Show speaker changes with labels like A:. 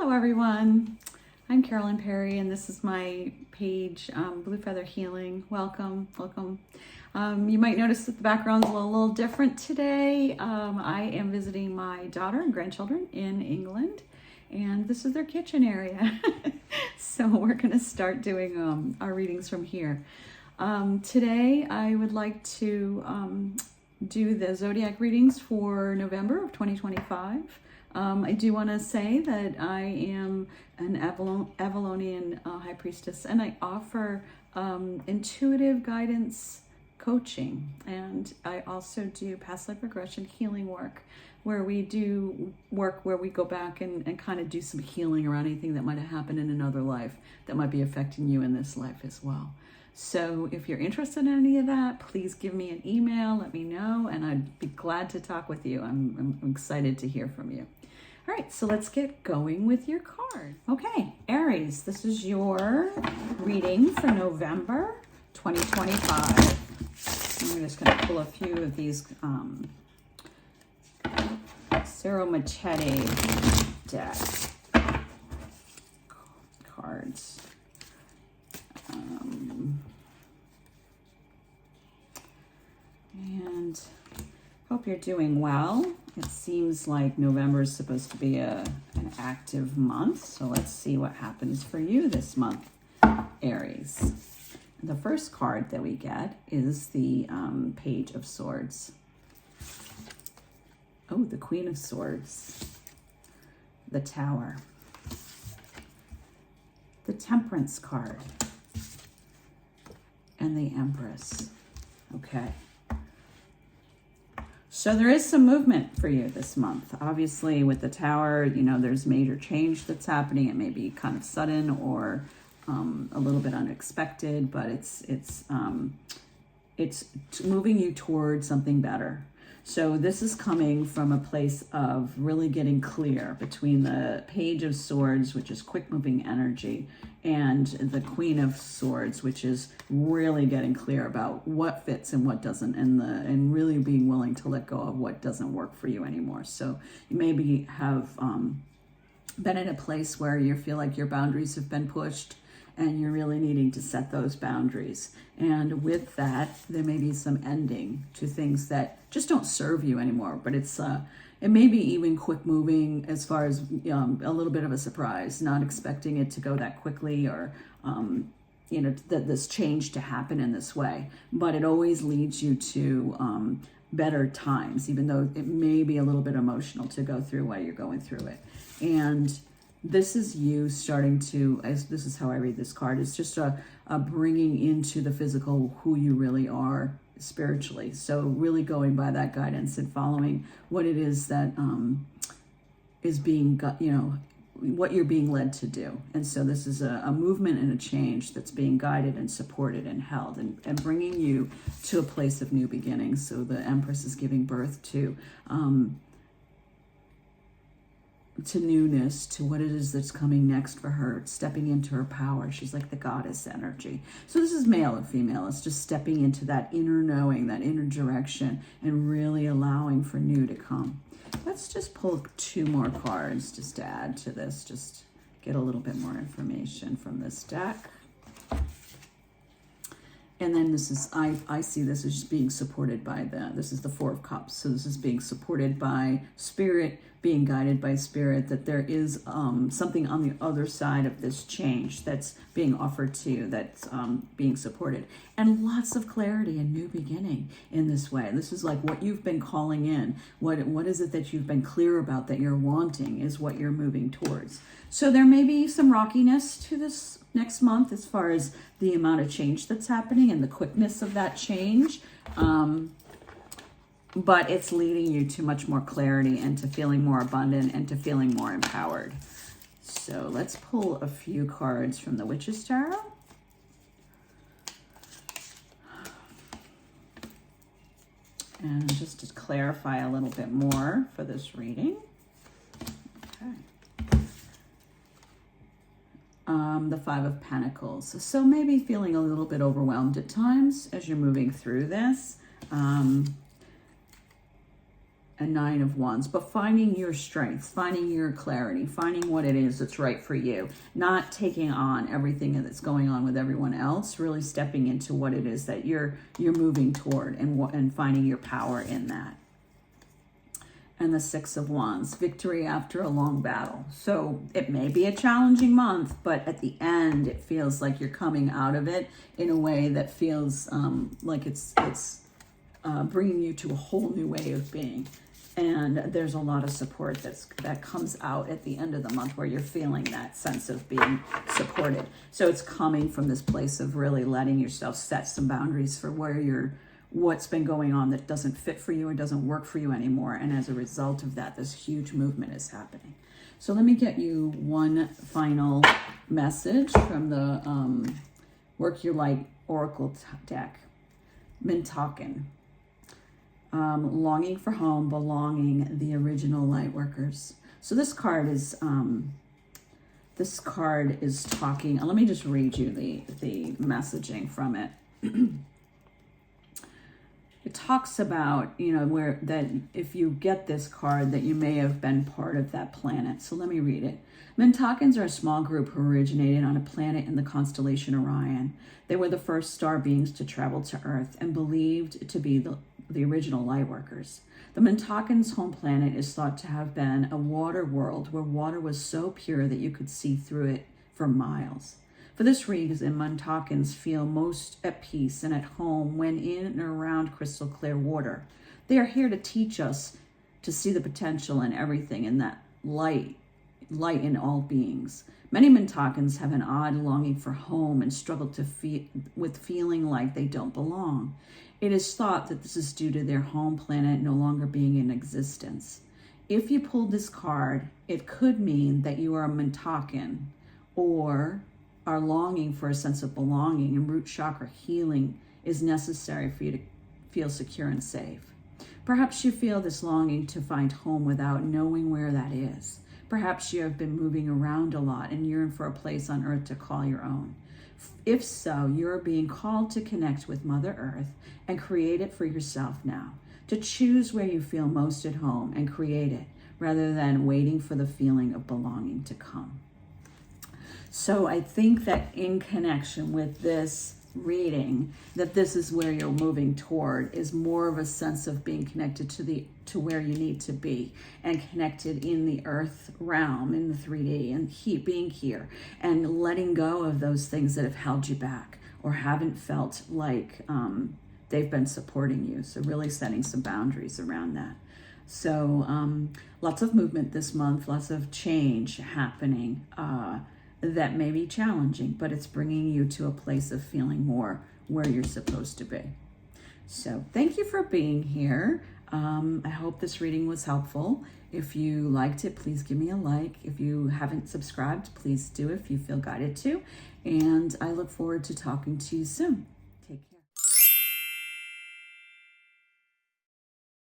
A: Hello everyone, I'm Carolyn Perry and this is my page, Blue Feather Healing. Welcome. You might notice that the background's a little different today. I am visiting my daughter and grandchildren in England and this is their kitchen area. So we're going to start doing our readings from here. Today I would like to do the zodiac readings for November of 2025. I do want to say that I am an Avalonian High Priestess and I offer intuitive guidance coaching, and I also do past life regression healing work where we do work where we go back and kind of do some healing around anything that might have happened in another life that might be affecting you in this life as well. So if you're interested in any of that, please give me an email, let me know, and I'd be glad to talk with you. I'm excited to hear from you. All right, so let's get going with your card. Okay, Aries, this is your reading for November 2025. I'm just going to pull a few of these Cero Machete deck cards. And hope you're doing well. It seems like November is supposed to be an active month, so let's see what happens for you this month, Aries. The first card that we get is the Page of Swords. Oh, the Queen of Swords, the Tower, the Temperance card, and the Empress. Okay. So there is some movement for you this month. Obviously with the Tower, you know, there's major change that's happening. It may be kind of sudden or a little bit unexpected, but it's moving you towards something better. So this is coming from a place of really getting clear between the Page of Swords, which is quick moving energy, and the Queen of Swords, which is really getting clear about what fits and what doesn't, and really being willing to let go of what doesn't work for you anymore. So you maybe have been in a place where you feel like your boundaries have been pushed and you're really needing to set those boundaries. And with that, there may be some ending to things that just don't serve you anymore, but it may be even quick moving as far as a little bit of a surprise, not expecting it to go that quickly or, this change to happen in this way. But it always leads you to better times, even though it may be a little bit emotional to go through while you're going through it. And this is you starting to, this is how I read this card, it's just a bringing into the physical who you really are spiritually. So really going by that guidance and following what it is that is being, what you're being led to do. And so this is a movement and a change that's being guided and supported and held and bringing you to a place of new beginnings. So the Empress is giving birth to newness, to what it is that's coming next for her, stepping into her power. She's like the goddess energy. So this is male or female. It's just stepping into that inner knowing, that inner direction, and really allowing for new to come. Let's just pull 2 more cards just to add to this, just get a little bit more information from this deck. And then this is, I see this as just being supported by this is the 4 of Cups. So this is being supported by Spirit, being guided by Spirit, that there is something on the other side of this change that's being offered to you, that's being supported. And lots of clarity and new beginning in this way. This is like what you've been calling in. What is it that you've been clear about that you're wanting is what you're moving towards. So there may be some rockiness to this next month as far as the amount of change that's happening and the quickness of that change. But it's leading you to much more clarity and to feeling more abundant and to feeling more empowered. So let's pull a few cards from the Witch's Tarot. And just to clarify a little bit more for this reading. Okay. The 5 of Pentacles. So maybe feeling a little bit overwhelmed at times as you're moving through this. and 9 of Wands, but finding your strengths, finding your clarity, finding what it is that's right for you, not taking on everything that's going on with everyone else, really stepping into what it is that you're moving toward, and finding your power in that. And the 6 of Wands, victory after a long battle. So it may be a challenging month, but at the end, it feels like you're coming out of it in a way that feels like it's bringing you to a whole new way of being. And there's a lot of support that comes out at the end of the month, where you're feeling that sense of being supported. So it's coming from this place of really letting yourself set some boundaries for what's been going on that doesn't fit for you or doesn't work for you anymore. And as a result of that, this huge movement is happening. So let me get you one final message from the Work Your Light Oracle deck. Mintalkin. Longing for home, belonging, the original light workers. So this card is talking. Let me just read you the messaging from it. It talks about, where that if you get this card, that you may have been part of that planet. So let me read it. Mintalkins are a small group who originated on a planet in the constellation Orion. They were the first star beings to travel to Earth and believed to be the original light workers. The Mintalkins' home planet is thought to have been a water world where water was so pure that you could see through it for miles. For this reason, Mintalkins feel most at peace and at home when in and around crystal clear water. They are here to teach us to see the potential in everything, and that light in all beings. Many Mintalkins have an odd longing for home and struggle with feeling like they don't belong. It is thought that this is due to their home planet no longer being in existence. If you pulled this card, it could mean that you are a Mintalkin, or are longing for a sense of belonging, and root chakra healing is necessary for you to feel secure and safe. Perhaps you feel this longing to find home without knowing where that is. Perhaps you have been moving around a lot and yearn for a place on Earth to call your own. If so, you're being called to connect with Mother Earth and create it for yourself now, to choose where you feel most at home and create it, rather than waiting for the feeling of belonging to come. So I think that in connection with this reading, that this is where you're moving toward, is more of a sense of being connected to where you need to be, and connected in the earth realm, in the 3D, and being here and letting go of those things that have held you back or haven't felt like they've been supporting you. So really setting some boundaries around that. So lots of movement this month, lots of change happening. That may be challenging, but it's bringing you to a place of feeling more where you're supposed to be. So thank you for being here. I hope this reading was helpful. If you liked it, please give me a like. If you haven't subscribed, please do if you feel guided to. And I look forward to talking to you soon.